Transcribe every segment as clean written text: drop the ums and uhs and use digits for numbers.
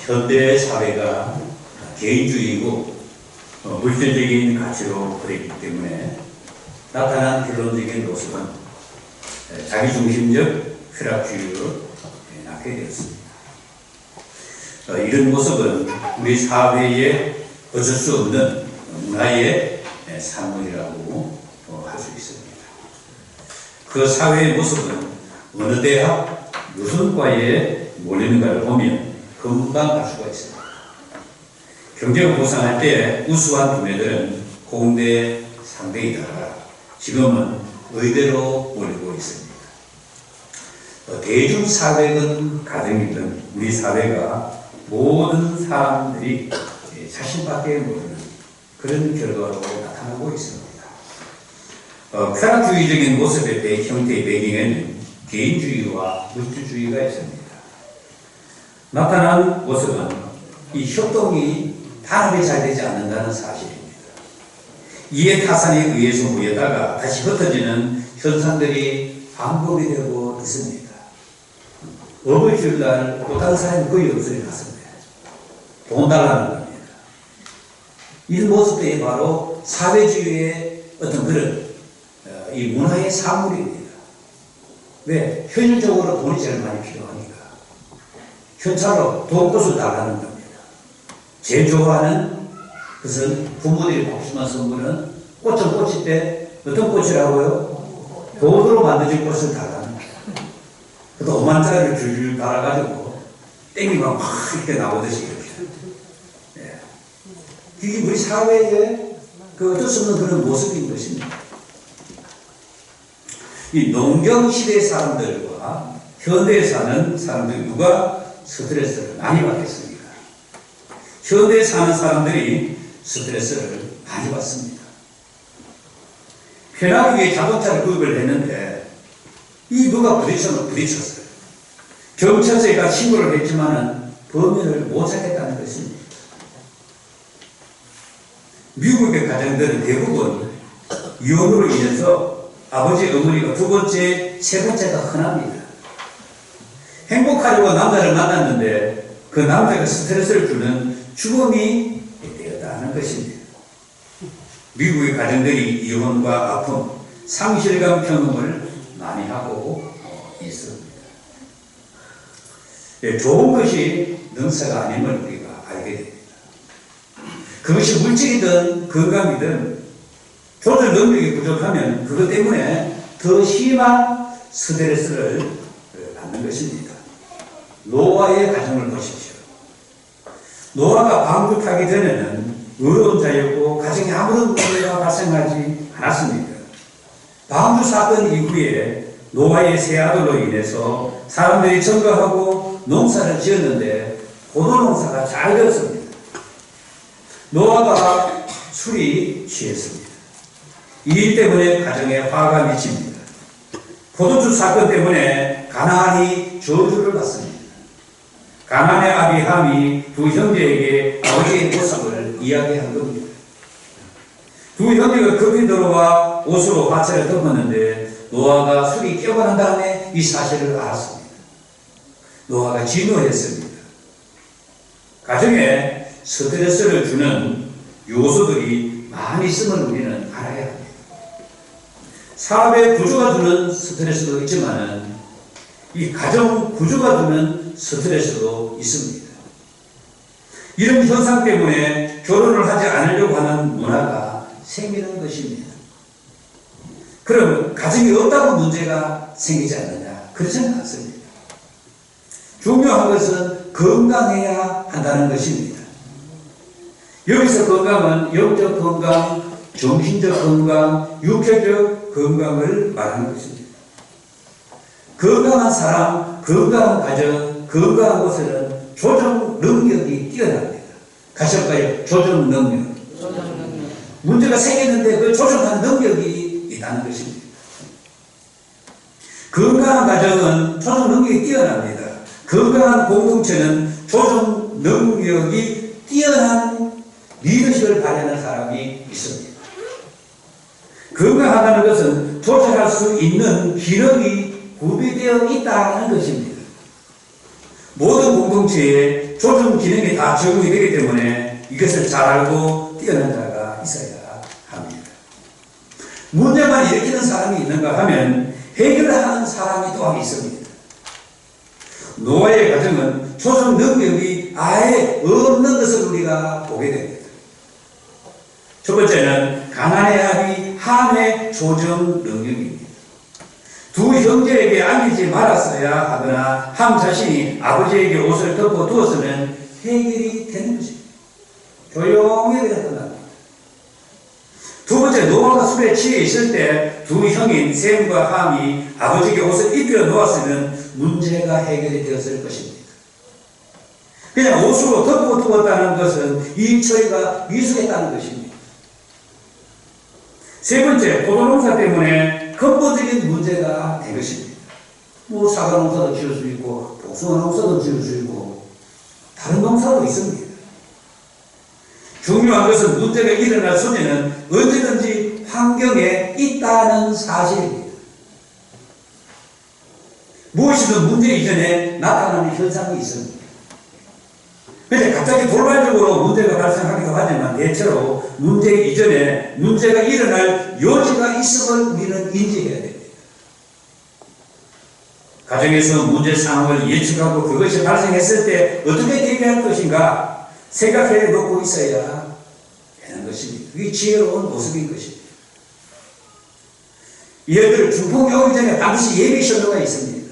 현대 사회가 개인주의이고 물질적인 가치로 그랬기 때문에 나타난 결론적인 모습은 자기중심적 쾌락주의로 낳게 되었습니다. 이런 모습은 우리 사회에 어쩔 수 없는 문화의 산물이라고 할 수 있습니다. 그 사회의 모습은 어느 대학, 무슨 과에 몰리는가를 보면 금방 알 수가 있습니다. 경제고사할 때 우수한 두뇌들은 공대 상대이다가 지금은 의대로 몰리고 있습니다. 대중사회든 가정이든 우리 사회가 모든 사람들이 자신밖에 모르는 그런 결과로 나타나고 있습니다. 쾌락주의적인 모습의 형태의 배경에는 개인주의와 물질주의가 있습니다. 나타난 모습은 이 협동이 단합이 잘 되지 않는다는 사실입니다. 이해 타산에 의해서 모였다가 다시 흩어지는 현상들이 반복이 되고 있습니다. 업을 줄날 또 다른 사람이 거의 없어져 갔습니다. 돈 달라는 겁니다. 이런 모습들이 바로 사회주의의 어떤 그런 이 문화의 산물입니다. 왜? 현실적으로 돈이 제일 많이 필요하니까. 현찰로 돈꽃을 달라는 겁니다. 제일 좋아하는 것은 부모들이 복심한 선물은 꽃을 꽂을 때 어떤 꽃이라고요? 돈으로 만들어진 꽃을 달라는 거예요. 그래도 5만짜리를 줄줄 달아가지고 땡기면 막 이렇게 나오듯이 이렇게. 예. 이게 우리 사회의 그 어쩔 수 없는 그런 모습인 것입니다. 이 농경시대 사람들과 현대에 사는 사람들 누가 스트레스를 많이 받겠습니까? 현대에 사는 사람들이 스트레스를 많이 받습니다. 편하기 위해 자동차를 구입을 했는데 이 누가 부딪혔어요. 경찰서에 신고를 했지만은 범인을 못 찾겠다는 것입니다. 미국의 가정들은 대부분 이혼으로 인해서 아버지, 어머니가 두 번째, 세 번째가 흔합니다. 행복하려고 남자를 만났는데 그 남자가 스트레스를 주는 죽음이 되었다는 것입니다. 미국의 가정들이 이혼과 아픔, 상실감 경험을 많이 하고 있습니다. 좋은 것이 능사가 아님을 우리가 알게 됩니다. 그것이 물질이든 건강이든 조절 능력이 부족하면 그것 때문에 더 심한 스트레스를 받는 것입니다. 노아의 가정을 보십시오. 노아가 방주 타기 전에는 의로운 자였고 가정에 아무런 문제가 발생하지 않았습니다. 방주 사건 이후에 노아의 세 아들로 인해서 사람들이 증거하고 농사를 지었는데 포도농사가 잘 되었습니다. 노아가 술이 취했습니다. 이 일 때문에 가정에 화가 미칩니다. 포도주 사건 때문에 가나안이 저주를 받습니다. 가나안의 아비 함이 두 형제에게 아버지의 모습을 이야기한 겁니다. 두 형제가 급히 들어와 옷으로 화채를 덮었는데 노아가 술이 깨어난 다음에 이 사실을 알았습니다. 노아가 진노했습니다. 가정에 스트레스를 주는 요소들이 많이 있음을 우리는 알아야 합니다. 사업의 구조가 주는 스트레스도 있지만 이 가정 구조가 주는 스트레스도 있습니다. 이런 현상 때문에 결혼을 하지 않으려고 하는 문화가 생기는 것입니다. 그럼 가정이 없다고 문제가 생기지 않느냐? 그렇지는 않습니다. 중요한 것은 건강해야 한다는 것입니다. 여기서 건강은 영적 건강, 정신적 건강, 육체적 건강을 말하는 것입니다. 건강한 사람, 건강한 가정, 건강한 곳에는 조정 능력이 뛰어납니다. 같이 할까요? 조정 능력. 문제가 생겼는데 그 조정하는 능력이 있다는 것입니다. 건강한 가정은 조정 능력이 뛰어납니다. 건강한 공동체는 조정 능력이 뛰어난 리더십을 발휘하는 사람이 있습니다. 건강하다는 것은 조절할 수 있는 기능이 구비되어 있다는 것입니다. 모든 공동체에 조정 기능이 다 적용이 되기 때문에 이것을 잘 알고 뛰어난 자가 있어야 합니다. 문제만 일으키는 사람이 있는가 하면 해결하는 사람이 또한 있습니다. 노아의 가정은 조정 능력이 아예 없는 것을 우리가 보게 됩니다. 첫 번째는 가난의 합이 함의 조정 능력입니다. 두 형제에게 안기지 말았어야 하거나 함 자신이 아버지에게 옷을 덮어 두었으면 해결이 되는 것입니다. 조용히 그냥 끝납니다. 두 번째, 노아가 술에 취해 있을 때 두 형인 셈과 함이 아버지에게 옷을 입혀 놓았으면 문제가 해결이 되었을 것입니다. 그냥 옷으로 덮어 두었다는 것은 이 처리가 미숙했다는 것입니다. 세 번째, 포도농사 때문에 근본적인 문제가 된 것입니다. 뭐 사과 농사도 지을 수 있고 복숭아 농사도 지을 수 있고 다른 농사도 있습니다. 중요한 것은 문제가 일어날 소지는 언제든지 환경에 있다는 사실입니다. 무엇이든 문제 이전에 나타나는 현상이 있습니다. 그런데 갑자기 돌발적으로 문제가 발생하기도 하지만 대체로 문제 이전에 문제가 일어날 여지가 있음을 우리는 인지해야 됩니다. 가정에서 문제 상황을 예측하고 그것이 발생했을 때 어떻게 대비할 것인가 생각해 놓고 있어야 되는 것입니다. 그게 지혜로운 모습인 것입니다. 예를 들어 중풍이 오기 전에 반드시 예비 신호가 있습니다.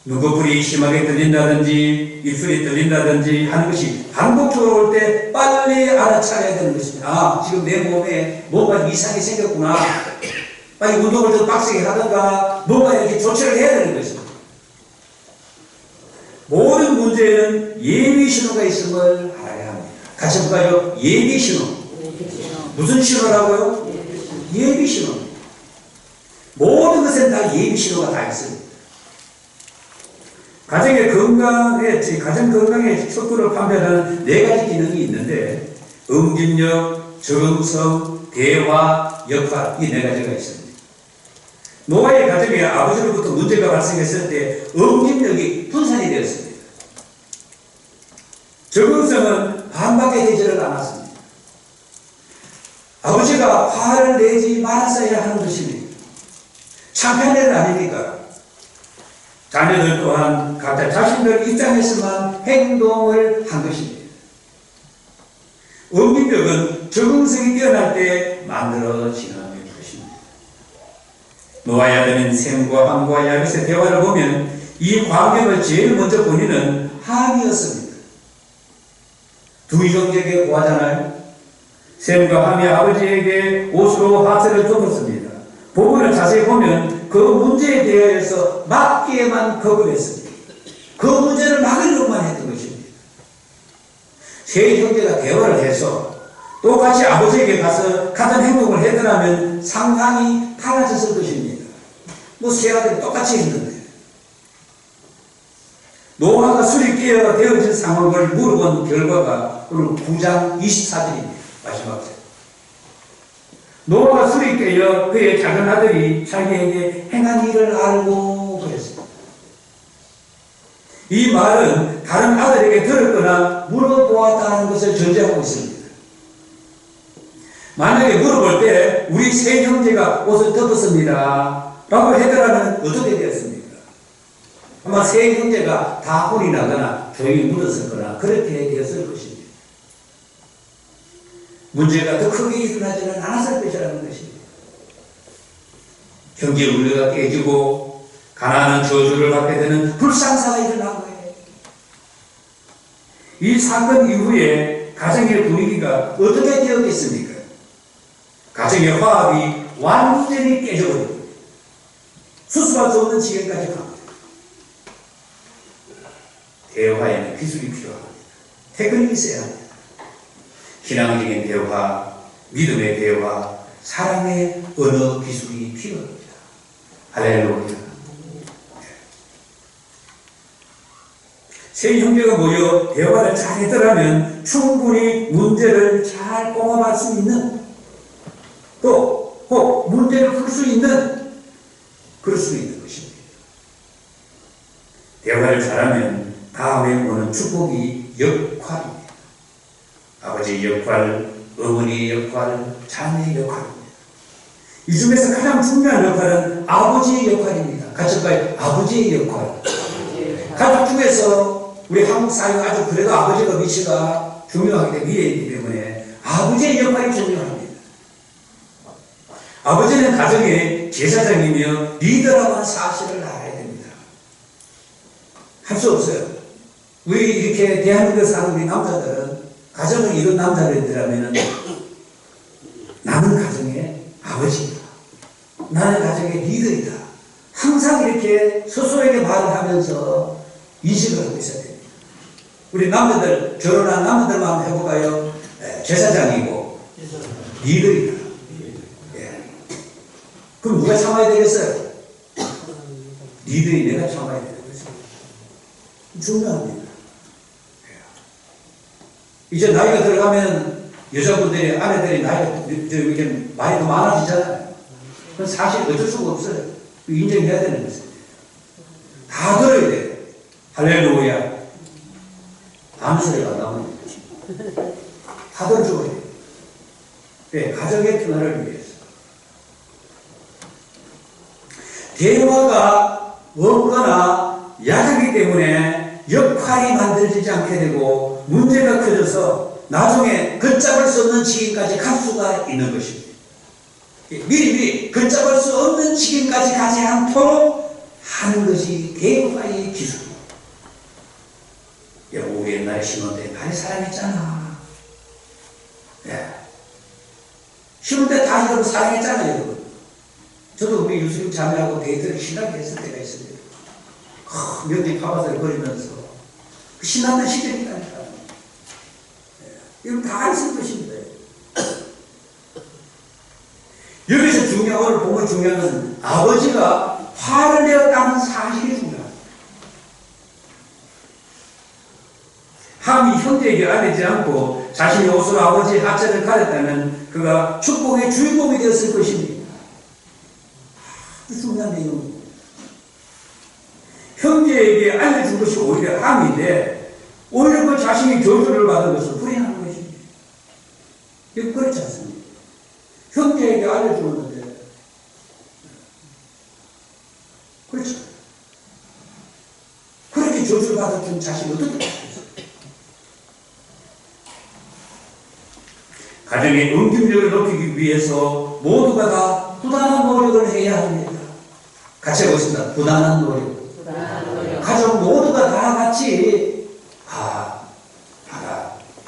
눈꺼풀이 심하게 떨린다든지 입술이 떨린다든지 하는 것이 반복적으로 올 때 빨리 알아차려야 되는 것입니다. 아, 지금 내 몸에 뭔가 이상이 생겼구나. 빨리 운동을 좀 빡세게 하든가 뭔가 이렇게 조치를 해야 되는 것입니다. 모든 문제에는 예비 신호가 있음을 알아야 합니다. 같이 볼까요? 예비 신호. 무슨 신호라고요? 예비 신호. 모든 것에는 다 예비 신호가 다 있습니다. 가정 건강의 척도를 판별하는 4가지 기능이 있는데 응집력, 적응성, 대화, 역할 이 4가지가 있습니다. 노아의 가정에 아버지로부터 문제가 발생했을 때 응집력이 분산이 되었습니다. 적응성은 반박에 되지를 않았습니다. 아버지가 화를 내지 말았어야 하는 것입니다. 창피한 일은 아닙니까? 자녀들 또한 각자 자신들 입장에서만 행동을 한 것입니다. 응집력은 적응성이 뛰어날 때 만들어지는 것입니다. 노아의 아들인 셈과 함과 야벳의 대화를 보면 이 광경을 제일 먼저 본인은 함이었습니다. 두 형제에게 구하잖아요. 셈과 함이 아버지에게 옷으로 하트를 덮었습니다. 부분을 자세히 보면 그 문제에 대해서 막기에만 겁을 했습니다. 그 문제를 막으려고만 했던 것입니다. 세 형제가 대화를 해서 똑같이 아버지에게 가서 같은 행동을 했더라면 상황이 달라졌을 것입니다. 뭐 세 아들이 똑같이 했는데 노아가 술이 깨어 되어진 상황을 물어본 결과가 오늘 9장 24절입니다. 마지막 절. 노아가 술이 깨어 그의 작은 아들이 자기에게 행한 일을 알고 그랬습니다. 이 말은 다른 아들에게 들었거나 물어보았다는 것을 전제하고 있습니다. 만약에 물어볼 때 우리 세 형제가 옷을 덮었습니다 라고 하더라면 어떻게 되었습니까? 아마 세 형제가 다 혼이 나거나 조용히 묻었었거나 그렇게 되었을 것입니다. 문제가 더 크게 일어나지는 않았을 것이라는 것입니다. 경제 우려가 깨지고 가난한 저주를 받게 되는 불상사가 일어난 거예요. 이 사건 이후에 가정의 분위기가 어떻게 되었겠습니까? 가정의 화합이 완전히 깨져버립니다. 수습할 수 없는 지경까지 갑니다. 대화에는 기술이 필요합니다. 테크닉이 있어야 합니다. 신앙적인 대화, 믿음의 대화, 사랑의 언어 기술이 필요합니다. 할렐루야. 세 형제가 모여 대화를 잘 했더라면 충분히 문제를 잘 봉합할 수 있는 또 혹 문제를 풀 수 있는 그럴 수 있는 것입니다. 대화를 잘하면 다음에 오는 축복이 역할입니다. 아버지의 역할, 어머니의 역할, 자녀의 역할입니다. 이 중에서 가장 중요한 역할은 아버지의 역할입니다. 같이 볼까요? 아버지의 역할. 가족 중에서 우리 한국 사회가 아주 그래도 아버지가 위치가 중요하게 위에 있기 때문에 아버지의 역할이 중요합니다. 아버지는 가정의 제사장이며 리더라고 하는 사실을 알아야 됩니다. 할 수 없어요. 우리 이렇게 대한민국에 사는 우리 남자들은 가정을 이룬 남자들이라면 나는 가정의 아버지이다. 나는 가정의 리더이다. 항상 이렇게 스스로에게 말을 하면서 인식을 하고 있어야 됩니다. 우리 남자들, 결혼한 남자들만 한번 해볼까요? 제사장이고 리더이다. 예. 그럼 누가 참아야 되겠어요? 리더인 내가 참아야 되는 거죠. 중요합니다. 이제 나이가 들어가면 여자분들이, 아내들이 나이가 이렇게 많이 더 많아지잖아요. 그건 사실 어쩔 수가 없어요. 인정해야 되는 거죠. 다 들어야 돼요. 할렐루야. 아무 소리가 안 나오는 거죠. 다 들어줘야 돼요. 네, 가정의 평화를 위해서. 대화가 없거나 약하기 때문에 역할이 만들어지지 않게 되고 문제가 커져서 나중에 걷잡을 수 없는 지경까지 갈 수가 있는 것입니다. 미리 걷잡을 수 없는 지경까지 가지 않도록 하는 것이 대화의 기술입니다. 여러분, 우리 옛날에 신혼 때 많이 사랑했잖아. 네. 신혼 때 다 여러분 사랑했잖아요, 여러분. 저도 우리 유수님 자매하고 데이트를 신나게 했을 때가 있습니다. 명지 파바사를 버리면서 그 신났던 시절이니까. 이건 다 있을 것입니다. 여기서 중요한, 오늘 보면 중요한 것은 아버지가 화를 내었다는 사실이 중요합니다. 함이 형제에게 알리지 않고 자신의 옷으로 아버지의 하체를 가렸다면 그가 축복의 주인공이 되었을 것입니다. 아주 중요한 내용입니다. 형제에게 알려준 것이 오히려 함인데 오히려 그 자신이 저주를 받은 것은 불행한 것입니다. 이거 그렇지 않습니까? 형제에게 알려주었는데 그렇죠. 그렇게 저주를 받았던 자신이 어떻게 받겠어요? 가정의 응집력을 높이기 위해서 모두가 다 부단한 노력을 해야 합니다. 같이 해보겠습니다. 부단한 노력. 가족 모두가 다 같이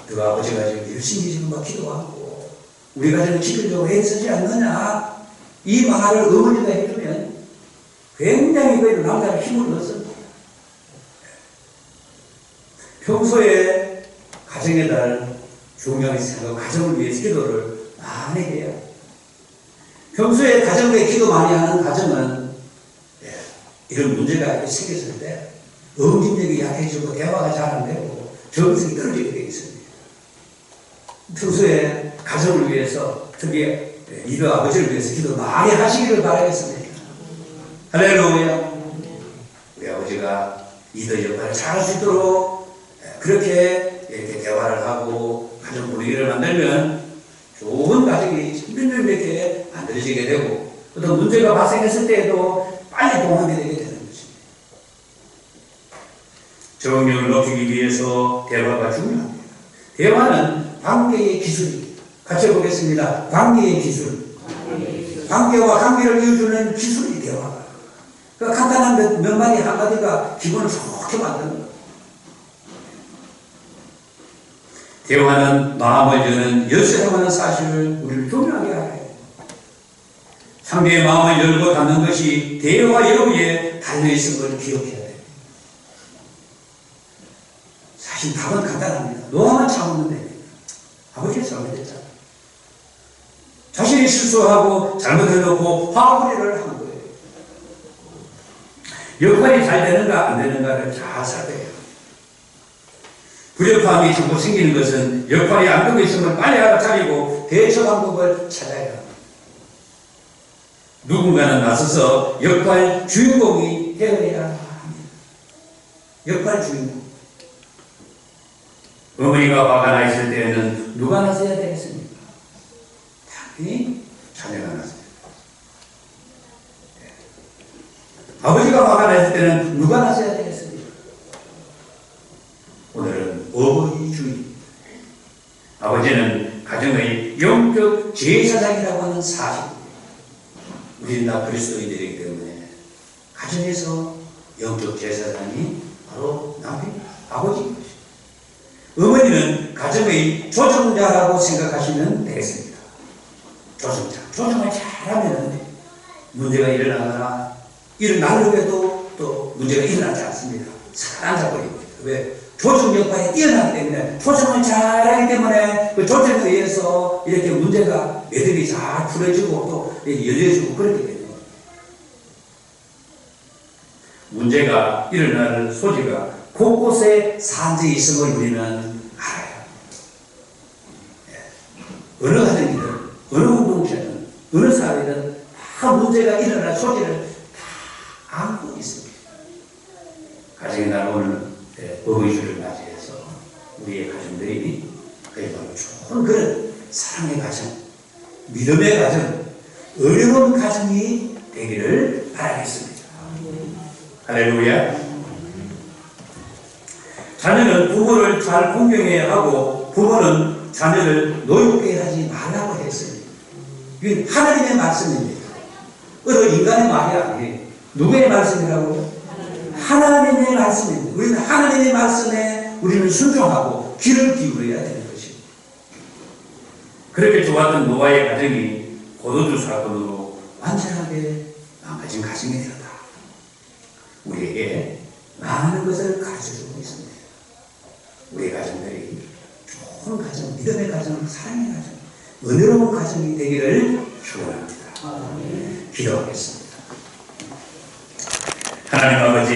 그 아버지가 지금 열심히 지금 막 기도하고 우리 가정을 지키려고 애쓰지 않느냐 이 말을 어머니가 해주면 굉장히 그 남자가 힘을 얻습니다. 평소에 가정의 달 중요하게 생각하고 가정을 위해서 기도를 많이 해요. 평소에 가정을 위해 기도 많이 하는 가정은 이런 문제가 생겼을 때 응집력이 약해지고 대화가 잘 안 되고 정성이 떨어지게 되어 있습니다. 평소에 가정을 위해서 특히 리더 아버지를 위해서 기도 많이 하시기를 바라겠습니다. 할렐루야. 우리 아버지가 리더 역할을 잘 할 수 있도록 그렇게 이렇게 대화를 하고 가정 분위기를 만들면 좋은 가정이 이렇게 만들어지게 되고 어떤 문제가 발생했을 때에도 빨리 봉합이 되게 되는 것입니다. 정령을 높이기 위해서 대화가 중요합니다. 대화는 관계의 기술입니다. 같이 해보겠습니다. 관계의 기술. 관계와 관계를 이어주는 기술이 대화가. 그 간단한 몇 마디 한마디가 기분을 좋게 만드는 거예요. 대화는 마음을 여는 열쇠라는 사실을 우리를 분명하게 알아야 해요. 상대의 마음을 열고 닫는 것이 대화 여부에 달려있은 걸 기억해야 돼요. 사실 답은 간단합니다. 노화만 참으면 됩니다. 아버지가 잘못했잖아. 자신이 실수하고 잘못해놓고 화풀이를 한 거예요. 역할이 잘 되는가 안 되는가를 잘 살펴요. 불협화음이 자꾸 생기는 것은 역할이 안 되고 있으면 빨리 알아차리고 대처 방법을 찾아야 합니다. 누군가는 나서서 역할 주인공이 되어야 합니다. 역할 주인공. 어머니가 화가 나 있을 때에는 누가 나서야 되겠습니까? 당연히 자녀가 나서야 됩니다. 아버지가 화가 나 있을 때는 누가 나서야 되겠습니까? 오늘은 어버이 주일. 아버지는 가정의 영적 제사장이라고 하는 사실. 우리는 다 그리스도인들이기 때문에 가정에서 영적 제사장이 바로 남편, 아버지인 것입니다. 어머니는 가정의 조정자라고 생각하시면 되겠습니다. 조정자. 조정을 잘하면 문제가 일어나거나 일어나려고 해도 또 문제가 일어나지 않습니다. 잘 앉아버립니다. 왜? 조정 역할에 뛰어나기 때문에, 조정을 잘하기 때문에 그 조정에 의해서 이렇게 문제가 매듭이 잘 풀어지고 또 열려지고 그렇기 때문에 문제가 일어날 소지가 곳곳에 산재해 있음을 우리는 알아요. 어느 가정이든, 어느 공동체든, 어느 사회든 다 문제가 일어날 소지를 다 안고 있습니다. 가정의 날 오늘 어버이주를 맞이해서 우리의 가정들이 바로 좋은 그런 사랑의 가정, 믿음의 가정, 어려운 가정이 되기를 바라겠습니다. 할렐루야. 자녀는 부모를 잘 공경해야 하고 부모는 자녀를 노엽게 하지 말라고 했습니다. 이건 하나님의 말씀입니다. 어느 인간의 말이 아니에요. 누구의 말씀이라고요? 하나님의 말씀입니다. 우리는 하나님의 말씀에 우리는 순종하고 귀를 기울여야 되는 것입니다. 그렇게 좋았던 노아의 가정이 고도주 사건으로 완전하게 망가진 가정이 되었다. 우리에게 많은 것을 가르쳐주고 있습니다. 우리 가정들이 좋은 가정, 믿음의 가정, 사랑의 가정, 은혜로운 가정이 되기를 축원합니다. 기도하겠습니다. 하나님 아버지,